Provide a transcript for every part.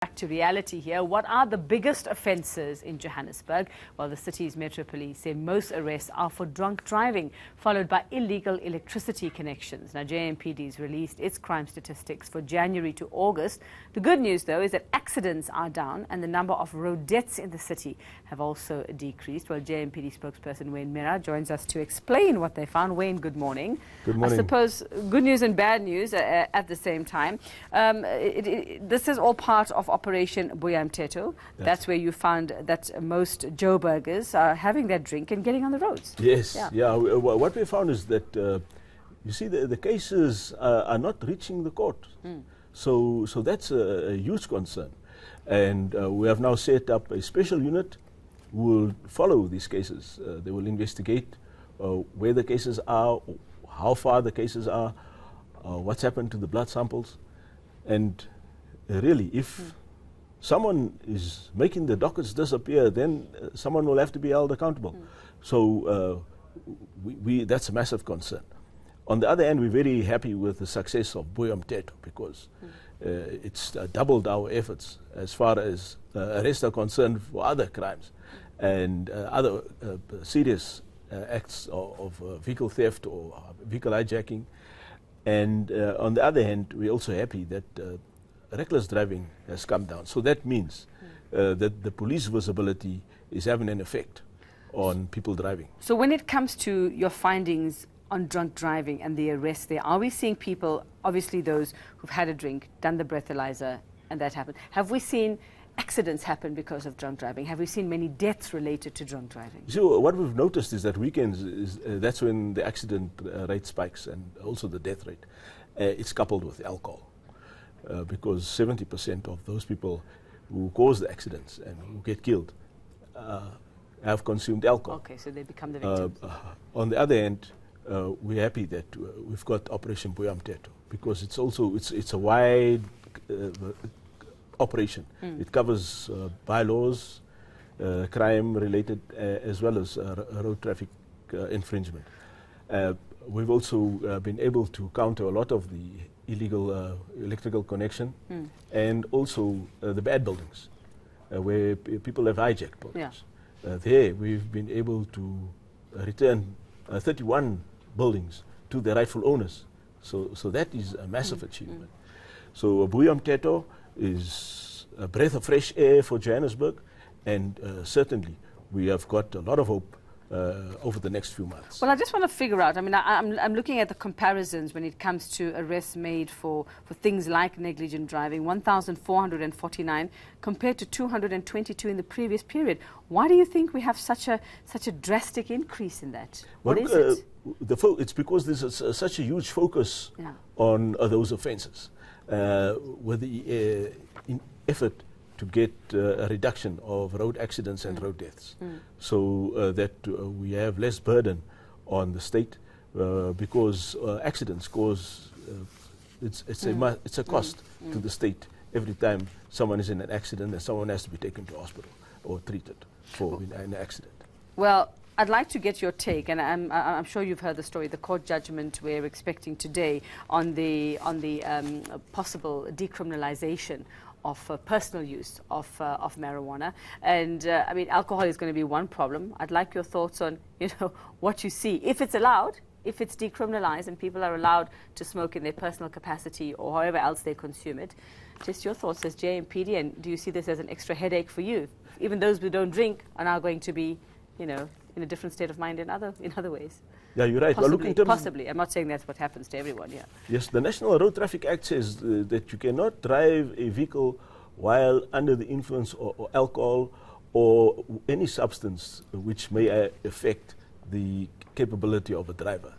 Back to reality here. What are the biggest offences in Johannesburg? Well, the city's Metro Police say most arrests are for drunk driving, followed by illegal electricity connections. Now, JMPD's released its crime statistics for January to August. The good news, though, is that accidents are down and the number of road deaths in the city have also decreased. Well, JMPD spokesperson Minnaar joins us to explain what they found. Wayne, good morning. Good morning. I suppose good news and bad news at the same time. This is all part of Operation Mteto. That's where you found that most Joburgers are having their drink and getting on the roads. Yes, yeah. What we found is that, you see, the cases are not reaching the court. So that's a huge concern. And we have now set up a special unit who will follow these cases. They will investigate where the cases are, how far the cases are, what's happened to the blood samples. And really, if someone is making the dockets disappear, then someone will have to be held accountable. So that's a massive concern. On the other hand, we're very happy with the success of Mteto because it's doubled our efforts as far as arrests are concerned for other crimes and other serious acts of vehicle theft or vehicle hijacking. And on the other hand, we're also happy that reckless driving has come down. So that means that the police visibility is having an effect on people driving. So when it comes to your findings on drunk driving and the arrests there, are we seeing people, obviously those who've had a drink, done the breathalyzer, and that happened? Have we seen accidents happen because of drunk driving? Have we seen many deaths related to drunk driving? So what we've noticed is that weekends, that's when the accident rate spikes and also the death rate. It's coupled with alcohol. Because 70% of those people who cause the accidents and who get killed have consumed alcohol. Okay, so they become the victims. On the other hand, we're happy that we've got Operation Mteto because it's also it's a wide operation. It covers bylaws, crime-related, as well as road traffic infringement. We've also been able to counter a lot of the illegal electrical connection and also the bad buildings where people have hijacked buildings. There we've been able to return 31 buildings to their rightful owners. So that is a massive achievement. So Mteto is a breath of fresh air for Johannesburg, and certainly we have got a lot of hope over the next few months. Well, I just want to figure out, I mean, I'm looking at the comparisons when it comes to arrests made for things like negligent driving, 1,449 compared to 222 in the previous period. Why do you think we have such a drastic increase in that? Well, what is it? It's because there's such a huge focus on those offences, with the effort to get a reduction of road accidents and road deaths, so that we have less burden on the state, because accidents cause it's a cost to the state every time someone is in an accident and someone has to be taken to hospital or treated for an accident. Well, I'd like to get your take, and I'm sure you've heard the story, the court judgment we're expecting today on the possible decriminalization of personal use of marijuana. And I mean, alcohol is going to be one problem. I'd like your thoughts on, what you see. If it's allowed, if it's decriminalized and people are allowed to smoke in their personal capacity or however else they consume it, just your thoughts as JMPD, and do you see this as an extra headache for you? Even those who don't drink are now going to be, in a different state of mind in other ways. Yeah, you're right. Possibly. I'm not saying that's what happens to everyone, Yes, the National Road Traffic Act says that you cannot drive a vehicle while under the influence of alcohol or any substance which may affect the capability of a driver,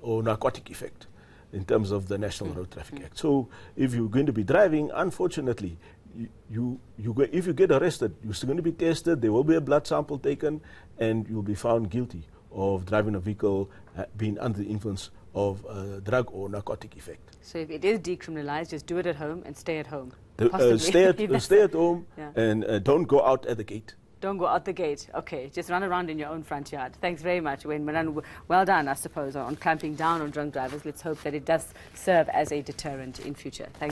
or narcotic effect in terms of the National Road Traffic Act. So if you're going to be driving, unfortunately, if you get arrested, you're still going to be tested, there will be a blood sample taken, and you'll be found guilty of driving a vehicle being under the influence of drug or narcotic effect. So if it is decriminalized, just do it at home and stay at home. Stay at home and don't go out at the gate. Don't go out the gate. Okay, just run around in your own front yard. Thanks very much, Wayne. Well done, I suppose, on clamping down on drunk drivers. Let's hope that it does serve as a deterrent in future. Thanks.